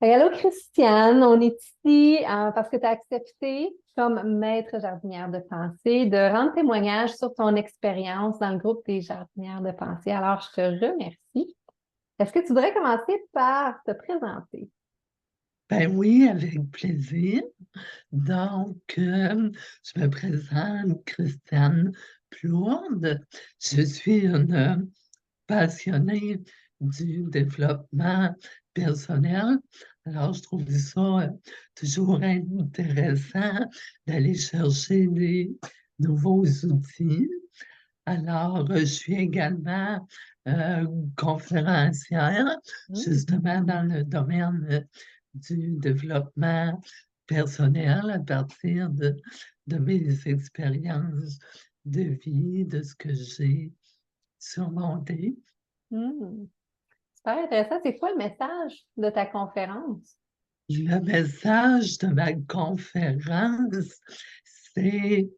Allô, Christiane, on est ici parce que tu as accepté, comme maître jardinière de pensée, de rendre témoignage sur ton expérience dans le groupe des jardinières de pensée. Alors, je te remercie. Est-ce que tu voudrais commencer par te présenter? Ben oui, avec plaisir. Donc, je me présente, Christiane Plourde. Je suis une passionnée du développement personnel. Alors, je trouve ça toujours intéressant d'aller chercher des nouveaux outils. Alors, je suis également conférencière, justement dans le domaine du développement personnel à partir de mes expériences de vie, de ce que j'ai surmonté. Hmm, super intéressant. C'est quoi le message de ta conférence? Le message de ma conférence, c'est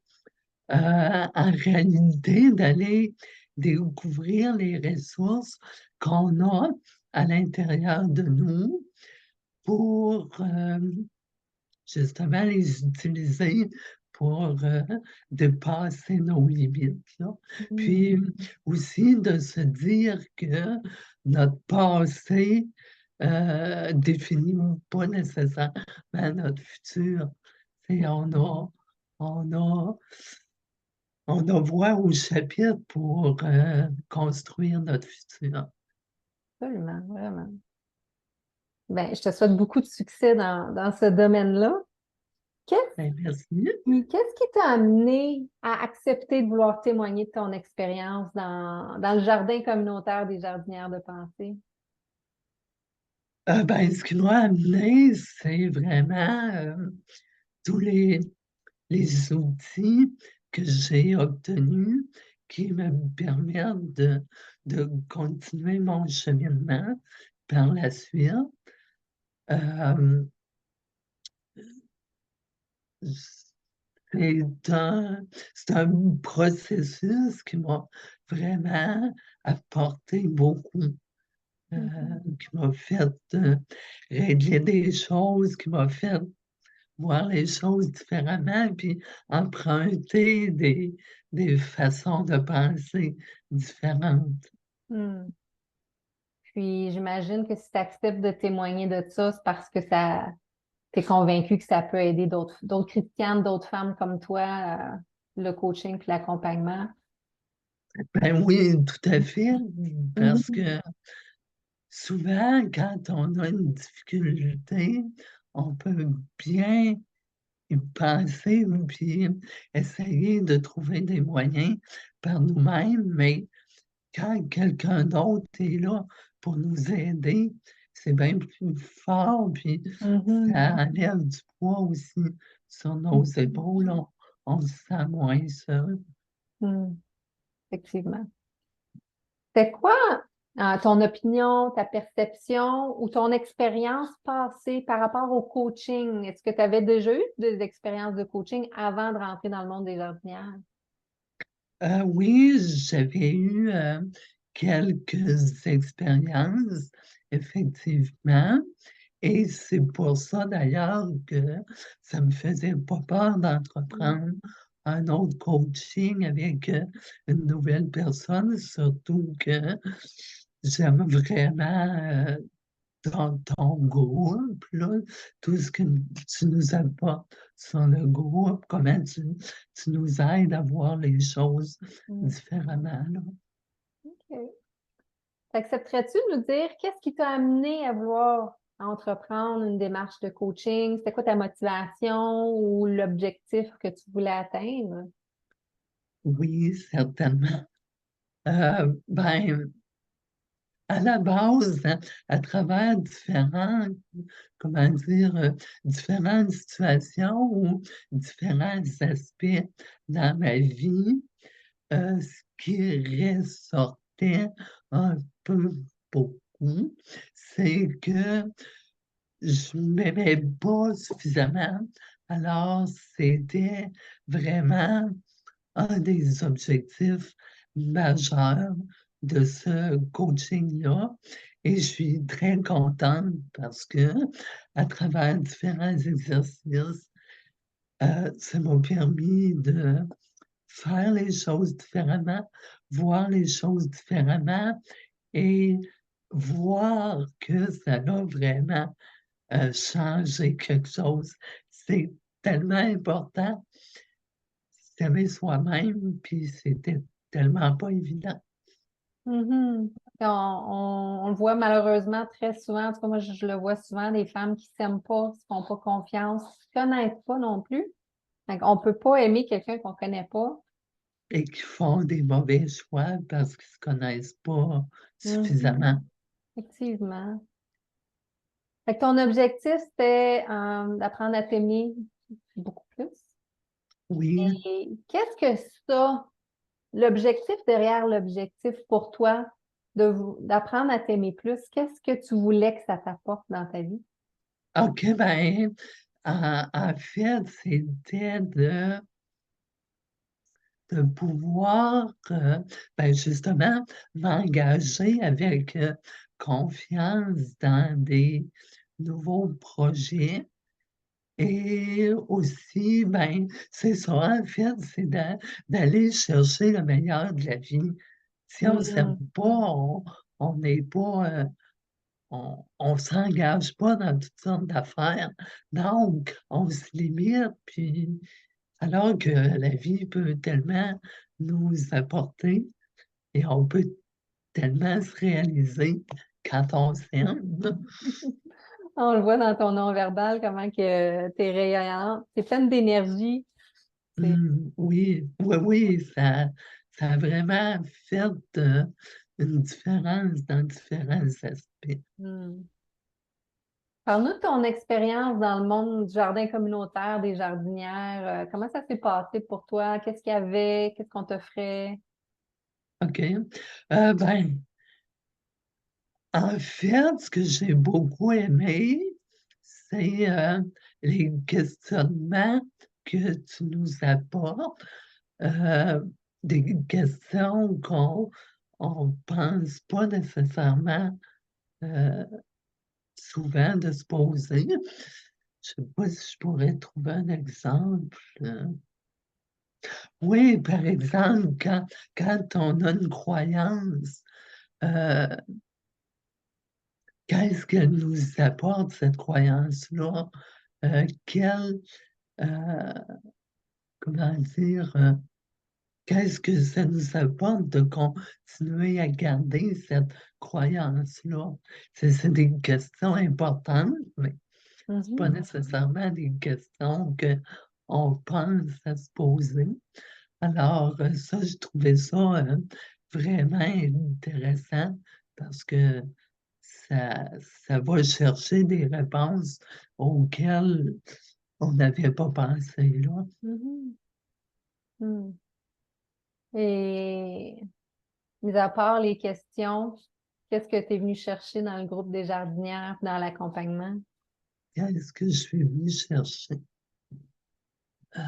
en réalité d'aller découvrir les ressources qu'on a à l'intérieur de nous pour justement les utiliser pour dépasser nos limites, là. Hmm, Puis aussi de se dire que notre passé définit pas nécessairement notre futur. Et on a on a voix au chapitre pour construire notre futur. absolument, vraiment. Ben, je te souhaite beaucoup de succès dans ce domaine-là. Qu'est-ce Ben, merci. qu'est-ce qui t'a amené à accepter de vouloir témoigner de ton expérience dans le jardin communautaire des jardinières de pensée? Ben, ce qui m'a amené, c'est vraiment tous les outils que j'ai obtenus qui me permettent de continuer mon cheminement par la suite. Euh, c'est un, c'est un processus qui m'a vraiment apporté beaucoup, Mhm. qui m'a fait régler des choses, qui m'a fait voir les choses différemment, puis emprunter des façons de penser différentes. Hmm. Puis j'imagine que si tu acceptes de témoigner de ça, c'est parce que ça t'es convaincu que ça peut aider d'autres chrétiennes, d'autres femmes comme toi, le coaching puis l'accompagnement. Ben oui, tout à fait, parce Mhm. que souvent, quand on a une difficulté, on peut bien y penser puis essayer de trouver des moyens par nous-mêmes, mais quand quelqu'un d'autre est là pour nous aider, c'est bien plus fort, puis Mhm. ça enlève du poids aussi sur nos épaules. On se sent moins seul. Hmm. Effectivement. C'est quoi ton opinion, ta perception ou ton expérience passée par rapport au coaching? Est-ce que tu avais déjà eu des expériences de coaching avant de rentrer dans le monde des jardinières? Oui, j'avais eu, quelques expériences, effectivement, et c'est pour ça d'ailleurs que ça me faisait pas peur d'entreprendre un autre coaching avec, une nouvelle personne, surtout que j'aime vraiment, ton groupe, là, tout ce que tu nous apportes sur le groupe, comment tu nous aides à voir les choses Mm. différemment, là. OK. Accepterais-tu de nous dire qu'est-ce qui t'a amené à vouloir entreprendre une démarche de coaching? C'était quoi ta motivation ou l'objectif que tu voulais atteindre? Oui, certainement. Ben, à la base, à travers comment dire, différentes situations ou différents aspects dans ma vie, ce qui ressortait un peu beaucoup, c'est que je m'aimais pas suffisamment. Alors, c'était vraiment un des objectifs majeurs de ce coaching-là et je suis très contente parce que à travers différents exercices, ça m'a permis de faire les choses différemment, voir les choses différemment et voir que ça a vraiment, changé quelque chose. C'est tellement important s'aimer soi-même, puis c'était tellement pas évident. Mhm. On le voit malheureusement très souvent, en tout cas, moi je le vois souvent, des femmes qui s'aiment pas, qui font pas confiance, qui se connaissent pas non plus. Fait on peut pas aimer quelqu'un qu'on connaît pas. Et qui font des mauvais choix parce qu'ils se connaissent pas Mhm. suffisamment. Effectivement. Fait que ton objectif, c'était d'apprendre à t'aimer beaucoup plus. Oui, Et qu'est-ce que ça, l'objectif derrière l'objectif pour toi d'apprendre à t'aimer plus, qu'est-ce que tu voulais que ça t'apporte dans ta vie? OK, ben, en fait, c'était de pouvoir, ben, justement, m'engager avec, confiance dans des nouveaux projets et aussi, ben, c'est ça, en fait, c'est d'aller chercher le meilleur de la vie. Si on s'aime Mhm. pas, on n'est pas, on s'engage pas dans toutes sortes d'affaires, donc on se limite, puis alors que la vie peut tellement nous apporter et on peut tellement se réaliser quand on s'aime. On le voit dans ton non-verbal, comment que t'es rayonnante, t'es pleine d'énergie. C'est Oui, oui, oui, ça a vraiment fait, une différence dans différents aspects. hmm. Parle-nous de ton expérience dans le monde du jardin communautaire, des jardinières. Comment ça s'est passé pour toi? Qu'est-ce qu'il y avait? Qu'est-ce qu'on t'offrait? OK. Ben, en fait, ce que j'ai beaucoup aimé, c'est, les questionnements que tu nous apportes, des questions qu'on pense pas nécessairement, heu, souvent de se poser. Je sais pas si je pourrais trouver un exemple, oui, par exemple, quand on a une croyance, heu, qu'est-ce qu'elle nous apporte cette croyance-là? Quelle, heu, comment dire? Qu'est-ce que ça nous apporte de continuer à garder cette croyance-là? C'est des questions importantes, mais c'est pas Mhm. nécessairement des questions qu'on pense à se poser. Alors, ça, je trouvais ça, vraiment intéressant parce que ça ça va chercher des réponses auxquelles on n'avait pas pensé, là. Mhm. Hmm. Et mis à part les questions, qu'est-ce que tu es venu chercher dans le groupe des jardinières, dans l'accompagnement? Qu'est-ce que je suis venue chercher? Heu,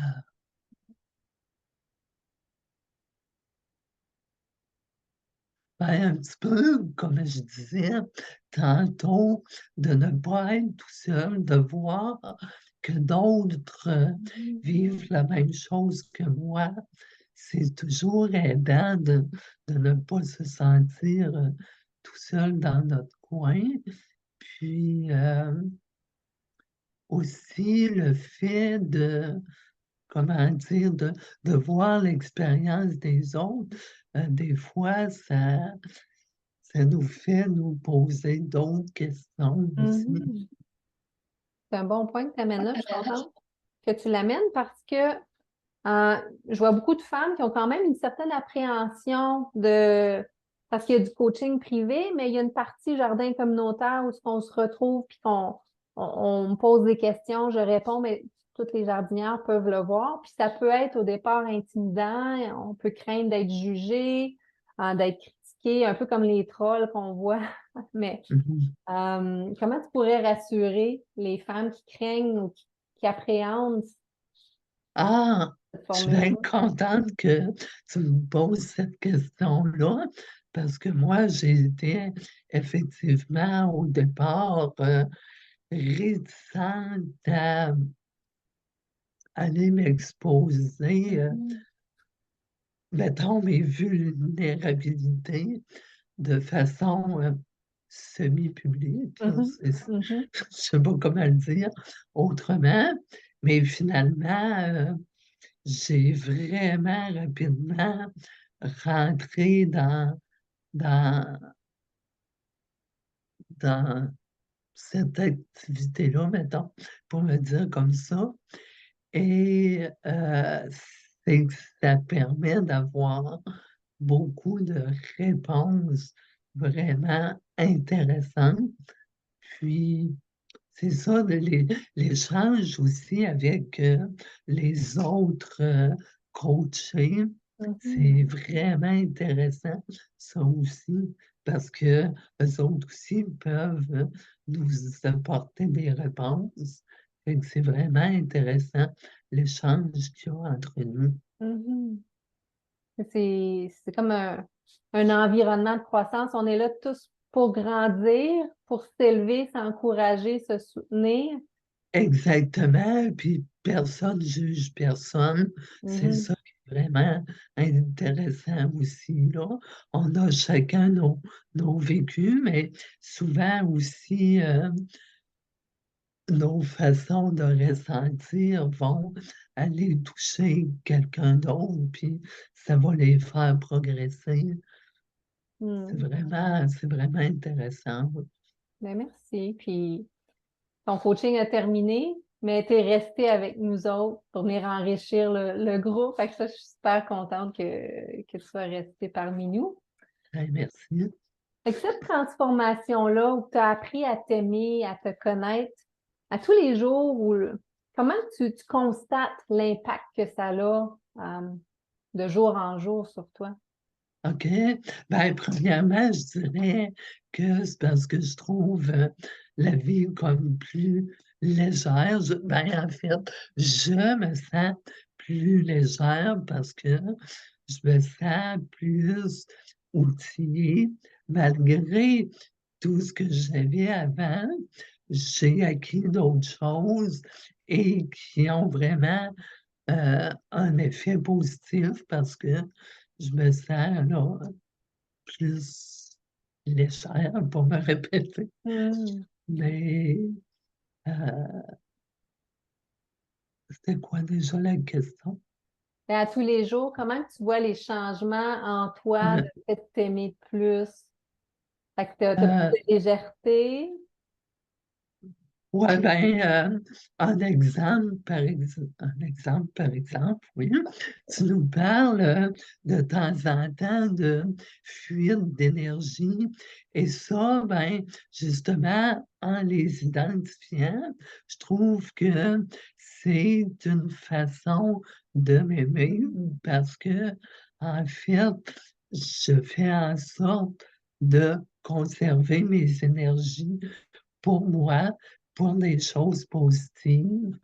ben, un petit peu comme je disais tantôt, de ne pas être tout seul, de voir que d'autres, Mhm. vivent la même chose que moi. C'est toujours aidant de ne pas se sentir, tout seul dans notre coin. Puis, aussi le fait de, comment dire? De voir l'expérience des autres, des fois ça nous fait nous poser d'autres questions aussi. Mhm. C'est un bon point que tu amènes là. Je suis contente que tu l'amènes parce que je vois beaucoup de femmes qui ont quand même une certaine appréhension parce qu'il y a du coaching privé, mais il y a une partie jardin communautaire où on se retrouve puis on me pose des questions, je réponds, mais toutes les jardinières peuvent le voir. Puis ça peut être au départ intimidant, on peut craindre d'être jugé, d'être critiqué, un peu comme les trolls qu'on voit. Mais Mmh. comment tu pourrais rassurer les femmes qui craignent ou qui appréhendent Ah! cette Je suis bien formule-là? contente que tu me poses cette question-là parce que moi, j'étais effectivement au départ réticente à aller m'exposer, Mhm. mettons, mes vulnérabilités de façon semi-publique, là, Mhm. Mhm. je sais pas comment le dire autrement, mais finalement, j'ai vraiment rapidement rentré dans, dans cette activité-là, mettons, pour le dire comme ça. Et c'est que ça permet d'avoir beaucoup de réponses vraiment intéressantes. Puis, c'est ça, l'échange aussi avec les autres coachés, Mhm. c'est vraiment intéressant, ça aussi, parce que eux autres aussi peuvent nous apporter des réponses. Fait que c'est vraiment intéressant l'échange qu'il y a entre nous. Mhm. C'est comme un environnement de croissance. On est là tous pour grandir, pour s'élever, s'encourager, se soutenir. Exactement, puis personne juge personne. C'est Mhm. ça qui est vraiment intéressant aussi, là. On a chacun nos vécus, mais souvent aussi, nos façons de ressentir vont aller toucher quelqu'un d'autre, puis ça va les faire progresser. Mhm. C'est vraiment intéressant. Ben, merci. Puis ton coaching a terminé, mais tu es resté avec nous autres pour venir enrichir le groupe. Fait que ça, je suis super contente que tu sois resté parmi nous. Ben, merci. Fait que cette transformation-là, où tu as appris à t'aimer, à te connaître, à tous les jours, comment tu constates l'impact que ça a de jour en jour sur toi? OK. Ben, premièrement, je dirais que c'est parce que je trouve, la vie comme plus légère. En fait, je me sens plus légère parce que je me sens plus outillée malgré tout ce que j'avais avant. J'ai acquis d'autres choses et qui ont vraiment un effet positif parce que je me sens là plus légère pour me répéter. Hmm. Mais c'était quoi déjà la question? Et à tous les jours, comment tu vois les changements en toi, Euh, le fait de t'aimer plus? Fait que tu as plus euh, de légèreté. Ouais, un exemple, par exemple, oui. Tu nous parles de temps en temps de fuite d'énergie et ça, justement, en les identifiant, je trouve que c'est une façon de m'aimer parce que, en fait, je fais en sorte de conserver mes énergies pour moi, pour des choses positives,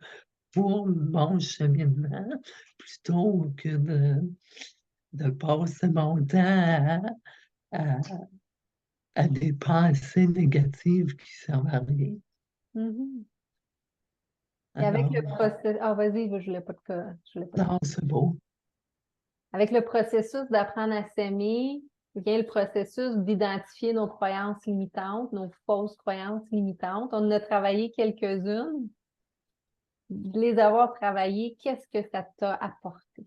pour mon cheminement, plutôt que de passer mon temps à à des pensées négatives qui servent à rien. Mhm. Et avec le Alors, processus. Ah, vas-y, je voulais pas je voulais pas non, c'est beau. Avec le processus d'apprendre à s'aimer, vient le processus d'identifier nos croyances limitantes, nos fausses croyances limitantes. On en a travaillé quelques-unes. De les avoir travaillées, qu'est-ce que ça t'a apporté?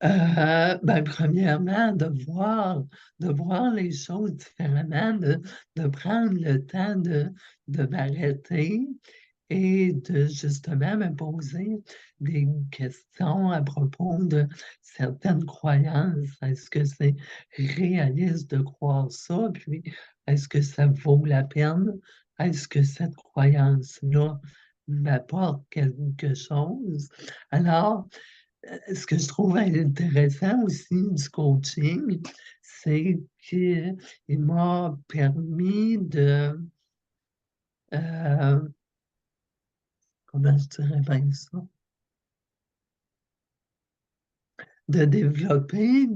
Premièrement, de voir les choses différemment, de prendre le temps de m'arrêter et de justement me poser des questions à propos de certaines croyances. Est-ce que c'est réaliste de croire ça? Puis, est-ce que ça vaut la peine? Est-ce que cette croyance-là m'apporte quelque chose? Alors, ce que je trouve intéressant aussi du coaching, c'est qu'il m'a permis heu, comment je dirais bien ça? De développer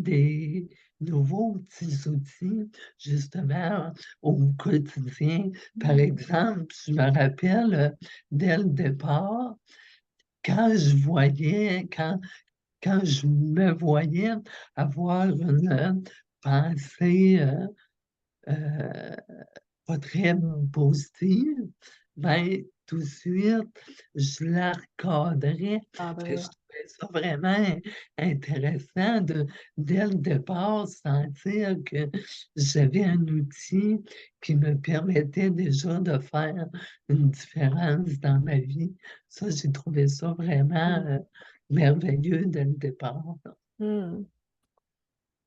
nouveaux petits outils, justement, au quotidien. Par exemple, je me rappelle, dès le départ, quand je voyais quand je me voyais avoir une pensée, heu, pas très positive, ben, tout de suite, je la recadrais. Ah, ben, Fait que ouais. je trouvais ça vraiment intéressant de, dès le départ, sentir que j'avais un outil qui me permettait déjà de faire une différence dans ma vie. Ça, j'ai trouvé ça vraiment, merveilleux dès le départ. Hmm.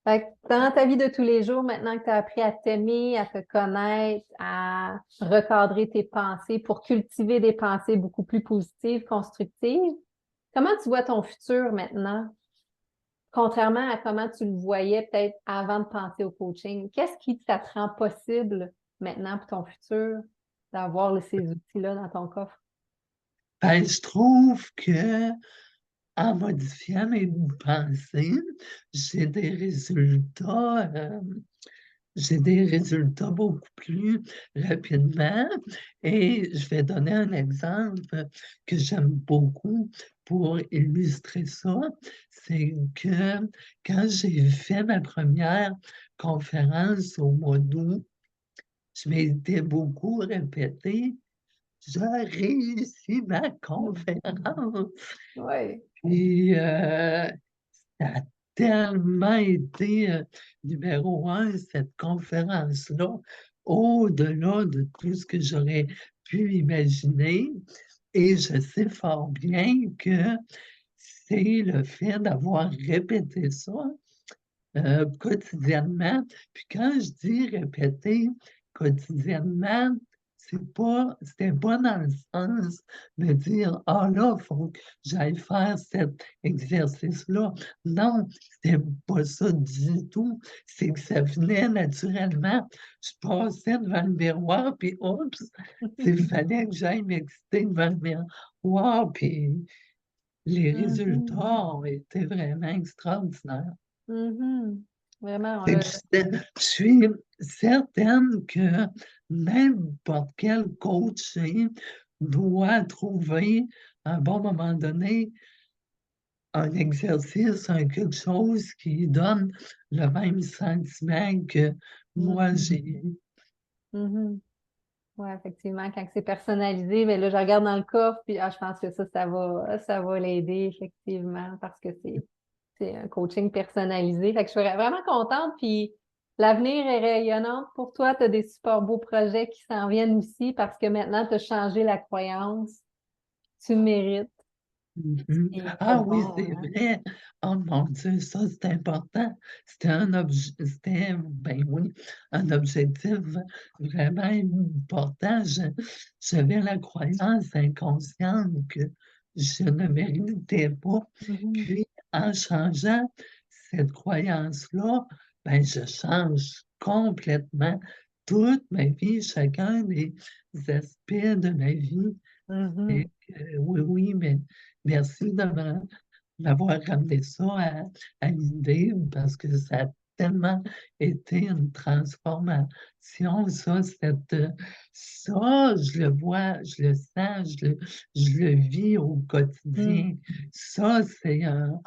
Fait que dans ta vie de tous les jours, maintenant que tu as appris à t'aimer, à te connaître, à recadrer tes pensées pour cultiver des pensées beaucoup plus positives, constructives, comment tu vois ton futur maintenant? Contrairement à comment tu le voyais peut-être avant de penser au coaching, qu'est-ce qui ça te rend possible maintenant pour ton futur d'avoir ces outils-là dans ton coffre? Ben, je trouve que en modifiant mes pensées, j'ai des résultats, j'ai des résultats beaucoup plus rapidement et je vais donner un exemple que j'aime beaucoup pour illustrer ça. C'est que quand j'ai fait ma première conférence au mois d'août, je m'étais beaucoup répété: «Je réussis ma conférence». Oui. Puis, ça a tellement été, numéro un cette conférence-là, au-delà de tout ce que j'aurais pu imaginer et je sais fort bien que c'est le fait d'avoir répété ça, quotidiennement. Puis quand je dis répéter quotidiennement, c'était pas dans le sens de dire: «Ah là, faut que j'aille faire cet exercice-là». Non, c'était pas ça du tout. C'est que ça venait naturellement. Je passais devant le miroir, puis oups, il fallait que j'aille m'exciter devant le miroir, puis les Mhm. résultats ont été vraiment extraordinaires. Mhm. Vraiment, Fait que je suis certaine que n'importe quel coaché doit trouver, à un bon moment donné, un exercice, quelque chose qui lui donne le même sentiment que moi j'ai eu. Mhm. Oui, effectivement, quand c'est personnalisé, mais là, je regarde dans le coffre, puis je pense que ça va l'aider, effectivement, parce que c'est un coaching personnalisé. Fait que je serais vraiment contente, puis l'avenir est rayonnant pour toi. Tu as des super beaux projets qui s'en viennent aussi parce que maintenant, tu as changé la croyance. Tu le mérites. Mmh. C'est très Ah oui, bon, c'est hein? vrai. Oh mon Dieu, ça, c'est important. C'était, ben oui, un objectif vraiment important. J'avais la croyance inconsciente que je ne méritais pas. Mhm. Puis, en changeant cette croyance-là, ben, je change complètement toute ma vie, chacun des aspects de ma vie. Mhm. Et que oui, oui, mais merci de m'avoir ramené ça à l'idée parce que ça a tellement été une transformation, ça, ça, je le vois, je le sens, je le vis au Mhm. quotidien. Ça, c'est un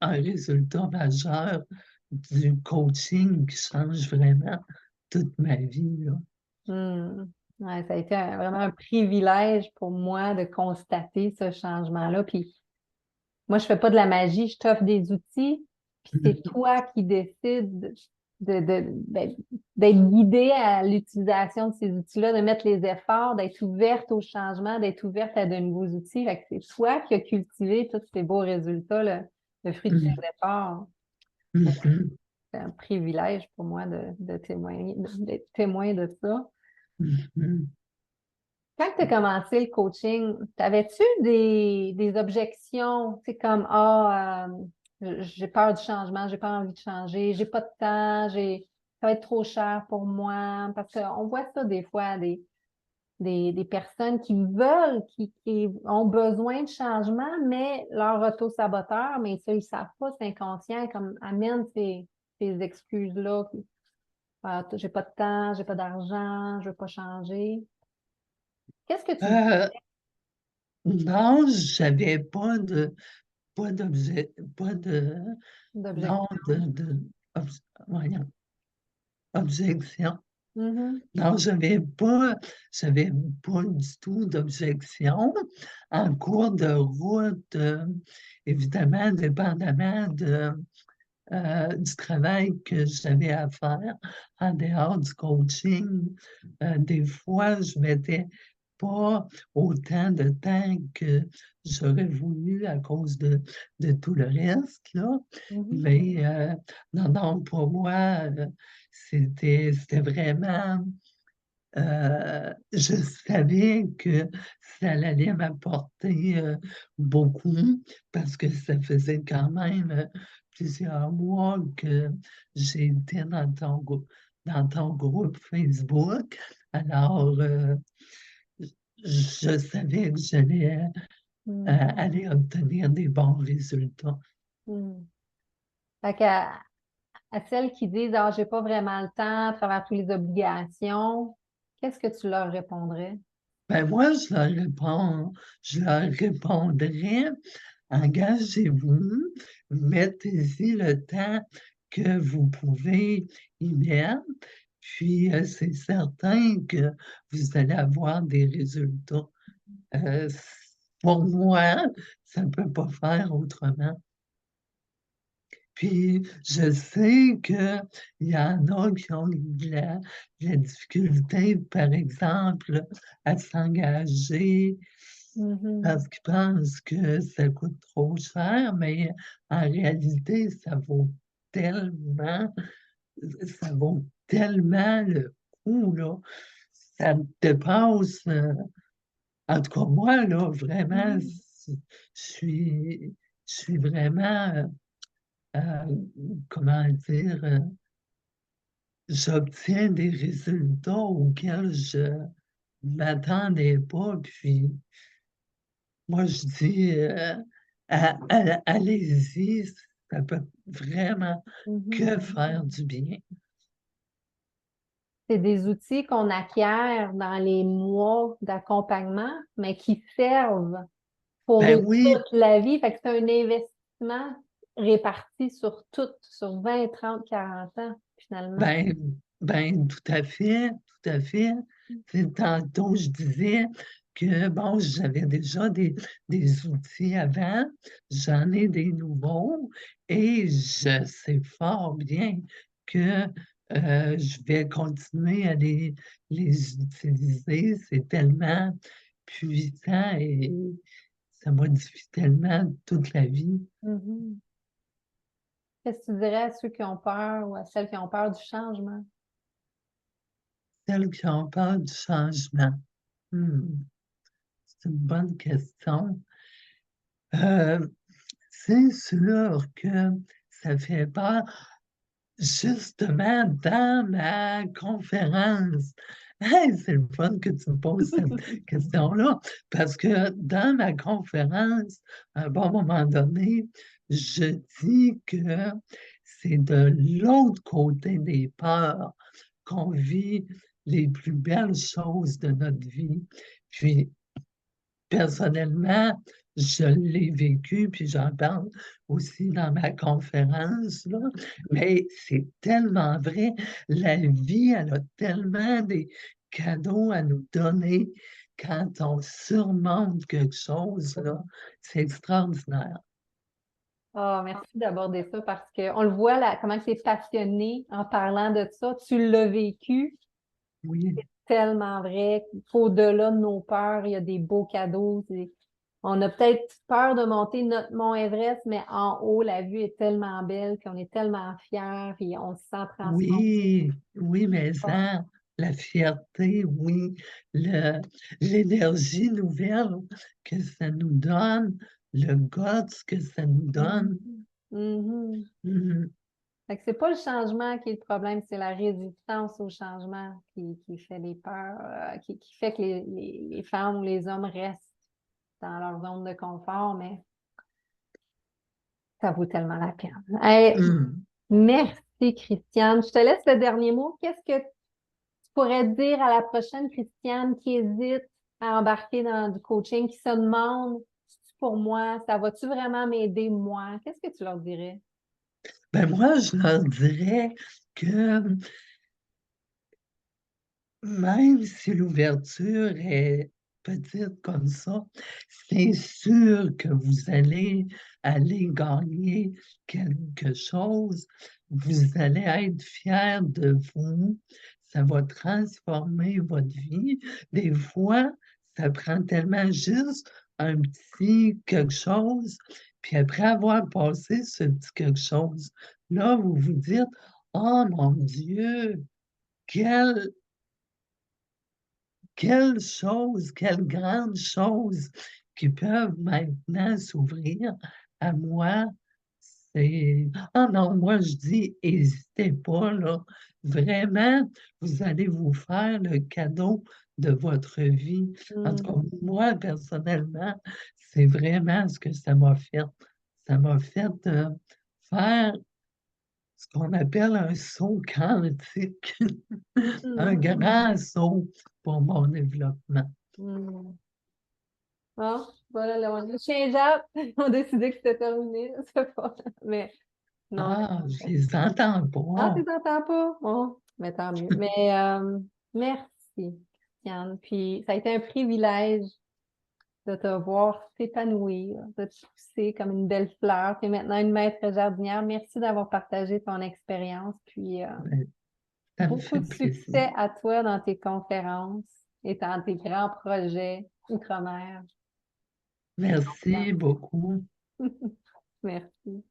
résultat majeur du coaching qui change vraiment toute ma vie, là. Hmm. Ouais, ça a été vraiment un privilège pour moi de constater ce changement-là. Puis moi, je fais pas de la magie, je t'offre des outils, puis c'est Mmh toi qui décides d'être guidé à l'utilisation de ces outils-là, de mettre les efforts, d'être ouverte au changement, d'être ouverte à de nouveaux outils. Fait que c'est toi qui as cultivé tous ces beaux résultats, là, le fruit de tes mh. efforts. Mmh C'est un privilège pour moi de témoigner, d'être témoin de ça. mh. Quand tu as commencé le coaching, t'avais-tu des objections? C'est comme, j'ai peur du changement, j'ai pas envie de changer, j'ai pas de temps, ça va être trop cher pour moi. Parce qu'on voit ça des fois, des personnes qui veulent, qui ont besoin de changement, mais leur auto-saboteur, mais ça, ils savent pas, c'est inconscient, comme amène ces ces excuses-là. J'ai pas de temps, j'ai pas d'argent, je veux pas changer. Qu'est-ce que tu dis Non, j'avais pas d'objet, pas de, non, d'objection? voyons, objection. Mhm, Non, j'avais pas du tout d'objection. En cours de route, évidemment, dépendamment du travail que j'avais à faire en dehors du coaching, des fois, je mettais pas autant de temps que j'aurais voulu à cause de tout le reste, là. mhm, Mais non, non, pour moi, c'était vraiment je savais que ça allait m'apporter, beaucoup parce que ça faisait quand même, plusieurs mois que j'étais dans ton groupe Facebook. Alors, je savais que j'allais, mhm, aller obtenir des bons résultats. mhm. Fait à celles qui disent ah, j'ai pas vraiment le temps à travers toutes les obligations, qu'est-ce que tu leur répondrais? Ben, moi, je leur répondrais: «Engagez-vous, mettez-y le temps que vous pouvez y mettre, puis, c'est certain que vous allez avoir des résultats». S Pour moi, ça ne peut pas faire autrement. Puis je sais qu'il y en a qui ont de la difficulté, par exemple, à s'engager Mhm, parce qu'ils pensent que ça coûte trop cher, mais en réalité, tellement ça vaut tellement le coup, là. Ça me dépasse, en tout cas moi, là, vraiment, mhm, je suis vraiment, comment dire? J'obtiens des résultats auxquels je m'attendais pas, puis moi je dis, allez-y, ça peut vraiment mhm. que faire du bien. C'est des outils qu'on acquiert dans les mois d'accompagnement, mais qui servent pour Ben oui, toute la vie. Fait que c'est un investissement réparti sur tout, sur 20, 30, 40 ans, finalement. ben tout à fait, tout à fait. Tu sais, tantôt je disais que bon, j'avais déjà des outils avant, j'en ai des nouveaux et je sais fort bien que, je vais continuer à les utiliser. C'est tellement puissant et ça modifie tellement toute la vie. Mhm. Qu'est-ce que tu dirais à ceux qui ont peur ou à celles qui ont peur du changement? Celles qui ont peur du changement. Mmh, c'est une bonne question. Heu, c'est sûr que ça fait peur. Justement, dans ma conférence, hey, c'est le fun que tu me poses cette question-là, parce que dans ma conférence, à un bon moment donné, je dis que c'est de l'autre côté des peurs qu'on vit les plus belles choses de notre vie. Puis personnellement, je l'ai vécu, puis j'en parle aussi dans ma conférence, là, mais c'est tellement vrai. La vie, elle a tellement des cadeaux à nous donner quand on surmonte quelque chose, là, c'est extraordinaire. Ah, merci d'aborder ça parce qu'on le voit là, comment tu es passionné en parlant de ça. Tu l'as vécu Oui, tellement vrai qu'au-delà de nos peurs, il y a des beaux cadeaux. On a peut-être peur de monter notre mont Everest, mais en haut, la vue est tellement belle qu'on est tellement fiers et on se sent transformé. oui, oui, mais ça, la fierté, oui, le l'énergie nouvelle que ça nous donne, le guts que ça nous donne. Mhm. Mhm. Mmh. Fait que c'est pas le changement qui est le problème, c'est la résistance au changement qui fait les peurs, qui fait que les femmes ou les hommes restent dans leur zone de confort, mais ça vaut tellement la peine. Hey, Mmh. merci Merci, Christiane. Je te laisse le dernier mot. Qu'est-ce que tu pourrais dire à la prochaine Christiane qui hésite à embarquer dans du coaching, qui se demande, c'est pour moi, ça va-tu vraiment m'aider, moi? Qu'est-ce que tu leur dirais? Ben moi, je leur dirais que même si l'ouverture est petite comme ça, c'est sûr que vous allez aller gagner quelque chose. Vous allez être fiers de vous. Ça va transformer votre vie. Des fois, ça prend tellement juste un petit quelque chose, puis après avoir passé ce petit quelque chose, là, vous vous dites: «Oh mon Dieu, quel quelles choses, quelles grandes choses qui peuvent maintenant s'ouvrir à moi. C'est ah non, moi je dis: «Hésitez pas là, vraiment, vous allez vous faire le cadeau de votre vie». En tout Hmm. cas, moi personnellement, c'est vraiment ce que ça m'a fait. Ça m'a fait, faire ce qu'on appelle un saut quantique, un Mhm. grand saut pour mon développement. Hmm. Bon, voilà, là, les chiens jappent. On a décidé que c'était terminé. Je sais pas. Mais non. Ah, je les entends Ah, tu pas. t'entends pas? Bon, mais tant mieux. Mais merci, Christiane. Puis ça a été un privilège de te voir t'épanouir, de te pousser comme une belle fleur. Tu es maintenant une maître jardinière. Merci d'avoir partagé ton expérience. Puis Ben, ça me beaucoup fait de plaisir. succès à toi dans tes conférences et dans tes grands projets outre-mer. Merci beaucoup. Merci.